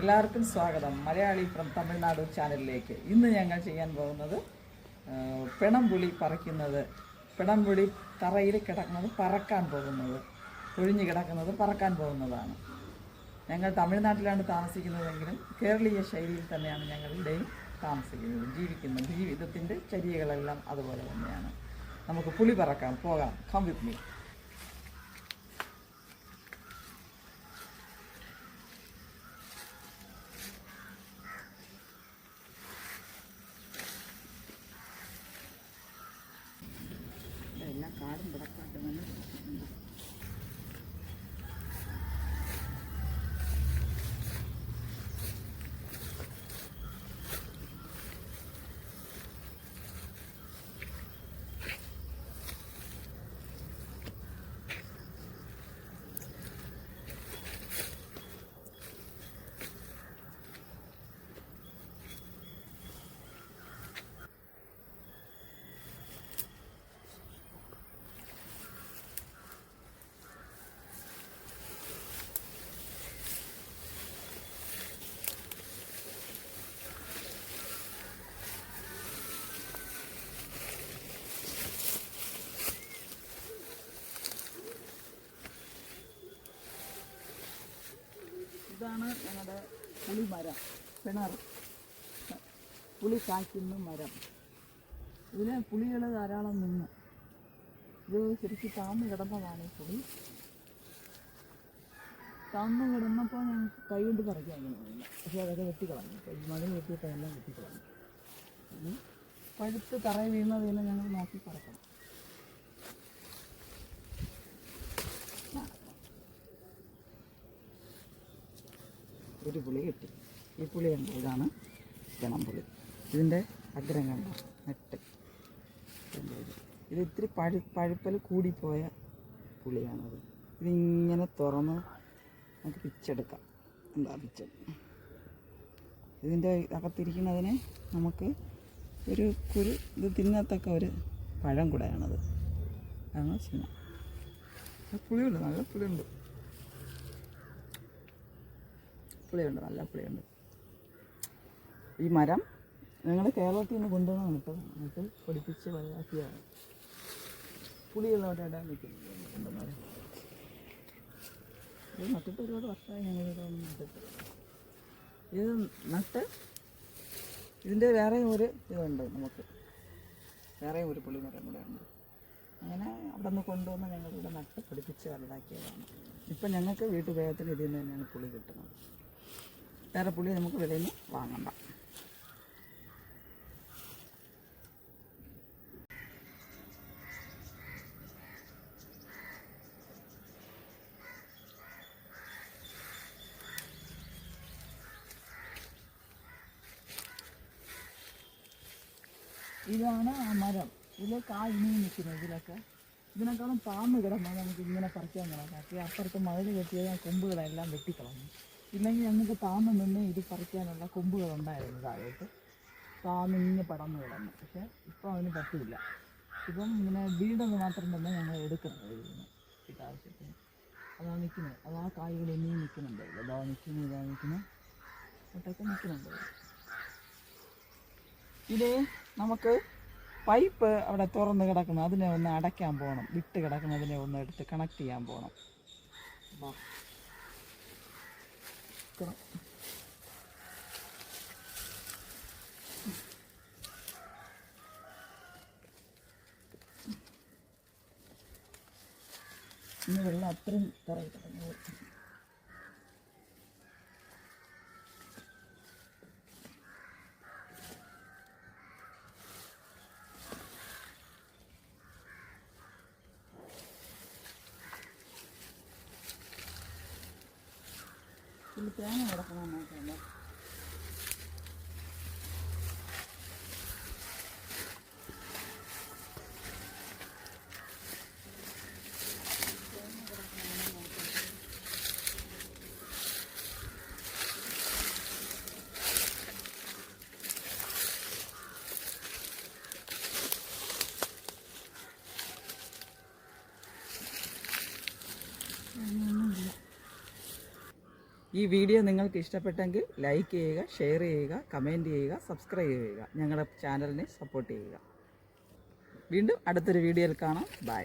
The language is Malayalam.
എല്ലാവർക്കും സ്വാഗതം മലയാളി ഫ്രം തമിഴ്നാട് ചാനലിലേക്ക്. ഇന്ന് ഞങ്ങൾ ചെയ്യാൻ പോകുന്നത് പിണംപുളി പറിക്കുന്നത്. പിണംപുളി തറയിൽ കിടക്കുന്നത് പറക്കാൻ പോകുന്നത്, ഒഴിഞ്ഞു കിടക്കുന്നത് പറക്കാൻ പോകുന്നതാണ്. ഞങ്ങൾ തമിഴ്നാട്ടിലാണ് താമസിക്കുന്നതെങ്കിലും കേരളീയ ശൈലിയിൽ തന്നെയാണ് ഞങ്ങൾ ഇവിടെയും താമസിക്കുന്നത്, ജീവിക്കുന്നത്. ജീവിതത്തിൻ്റെ ചര്യകളെല്ലാം അതുപോലെ തന്നെയാണ്. നമുക്ക് പുളി പറക്കാം, പോകാം. Come with me. എല്ലാ കാടും പിടക്കാട്ട് ഇതാണ് ഞങ്ങളുടെ പുളിമരം, പിണർ, പുളി കായ്ക്കുന്ന മരം. ഇതിന് പുളികൾ ധാരാളം നിന്ന്. ഇത് ശരിക്കും താന്ന് കിടന്നതാണ് ഈ പുളി. താന്ന് കിടന്നപ്പോൾ ഞാൻ കൈ കൊണ്ട് പറിക്കാൻ തോന്നുന്നു, പക്ഷേ അതൊക്കെ വെട്ടിക്കളഞ്ഞു. മഴ വെട്ടിയിട്ട് എല്ലാം വെട്ടിക്കളഞ്ഞു. പഴുത്ത് തറയിൽ വീണതെല്ലാം ഞങ്ങൾ നോക്കി പറക്കണം. ഒരു പുളി കിട്ടി. ഈ പുളി ഉണ്ട്, ഇതാണ് പിണംപുളി. ഇതിൻ്റെ അഗ്രം കണ്ടോ, നെട്ട്. ഇത് ഇത്തിരി പഴുപ്പൽ കൂടിപ്പോയ പുളിയാണത്. ഇതിങ്ങനെ തുറന്ന് നമുക്ക് പിച്ചെടുക്കാം. എന്താ ഇതിൻ്റെ അകത്തിരിക്കുന്നതിന് നമുക്ക് ഒരു ഇത് തിന്നത്തക്ക ഒരു പഴം കൂടെയാണത്. അതാണ് ചിന്ന പുളിയുണ്ട്, നല്ല പുളിയുണ്ട്, നല്ല പുളിയുണ്ട്. ഈ മരം ഞങ്ങൾ കേരളത്തിൽ നിന്ന് കൊണ്ടുവന്ന് നട്ടത്, പൊടിപ്പിച്ച് വലുതാക്കിയതാണ്. പുളിയുള്ളവരുടെ ഇടാൻ നിൽക്കുന്നത് മരം. ഇത് നട്ടിട്ട് ഒരുപാട് വർഷമായി ഞങ്ങളിവിടെ നട്ടിട്ട്. ഇത് നട്ട് ഇതിൻ്റെ വേറെയും ഒരു ഇതുണ്ട്, നമുക്ക് വേറെയും ഒരു പുളി മരം കൂടെ ഉണ്ട്. അങ്ങനെ അവിടെ നിന്ന് കൊണ്ടുവന്ന് ഞങ്ങളിവിടെ നട്ട് പൊടിപ്പിച്ച് വലുതാക്കിയതാണ്. ഇപ്പം ഞങ്ങൾക്ക് വീട്ടുപയോഗത്തിന് ഇതിൽ നിന്ന് തന്നെയാണ് പുളി കിട്ടുന്നത്. വേറെ പുളി നമുക്ക് വെളിയിൽ നിന്ന് വാങ്ങണ്ട. ഇതാണ് ആ മരം. ഇതിൽ കായ് ഇനിയും നിൽക്കുന്നത്. ഇതിനേക്കാളും താഴ്ന്നു കിടന്നാൽ നമുക്ക് ഇങ്ങനെ പറിക്കാൻ കണക്കാക്കി. അപ്പുറത്ത് മഴ കെട്ടിയത് ആ കൊമ്പുകളെല്ലാം വെട്ടിക്കളഞ്ഞു. ഇല്ലെങ്കിൽ ഞങ്ങൾക്ക് താന്ന് നിന്ന് ഇത് പറിക്കാനുള്ള കൊമ്പുകളുണ്ടായിരുന്നു. താഴോട്ട് താന്നിങ്ങനെ പടർന്നു കിടന്നു. പക്ഷേ ഇപ്പം അതിന് പറ്റില്ല. ഇപ്പം ഇങ്ങനെ വീടെന്ന് മാത്രം തന്നെ ഞങ്ങൾ എടുക്കുന്നത് ഇതിന് ഇതാവശ്യത്തിന്. അതാണ് നിൽക്കുന്നത്. അതാ കായ്കൾ ഇനിയും നിൽക്കുന്നുണ്ട്. ഇതാ നിൽക്കുന്നത് ഒട്ടൊക്കെ നിൽക്കുന്നുണ്ട്. ഇത് നമുക്ക് പൈപ്പ് അവിടെ തുറന്ന് കിടക്കണം, അതിനെ ഒന്ന് അടയ്ക്കാൻ പോകണം. വിട്ട് കിടക്കുന്നതിനെ ഒന്ന് എടുത്ത് കണക്ട് ചെയ്യാൻ പോകണം. ഇന്ന് വെള്ളം അത്രയും തറയിൽ കിടന്നു. ഇതിൽ തേങ്ങ കിടക്കണമെന്നൊക്കെയുണ്ട്. ഈ വീഡിയോ നിങ്ങൾക്ക് ഇഷ്ടപ്പെട്ടെങ്കിൽ ലൈക്ക് ചെയ്യുക, ഷെയർ ചെയ്യുക, കമൻറ്റ് ചെയ്യുക, സബ്സ്ക്രൈബ് ചെയ്യുക. ഞങ്ങളുടെ ചാനലിനെ സപ്പോർട്ട് ചെയ്യുക. വീണ്ടും അടുത്തൊരു വീഡിയോയിൽ കാണാം. ബൈ.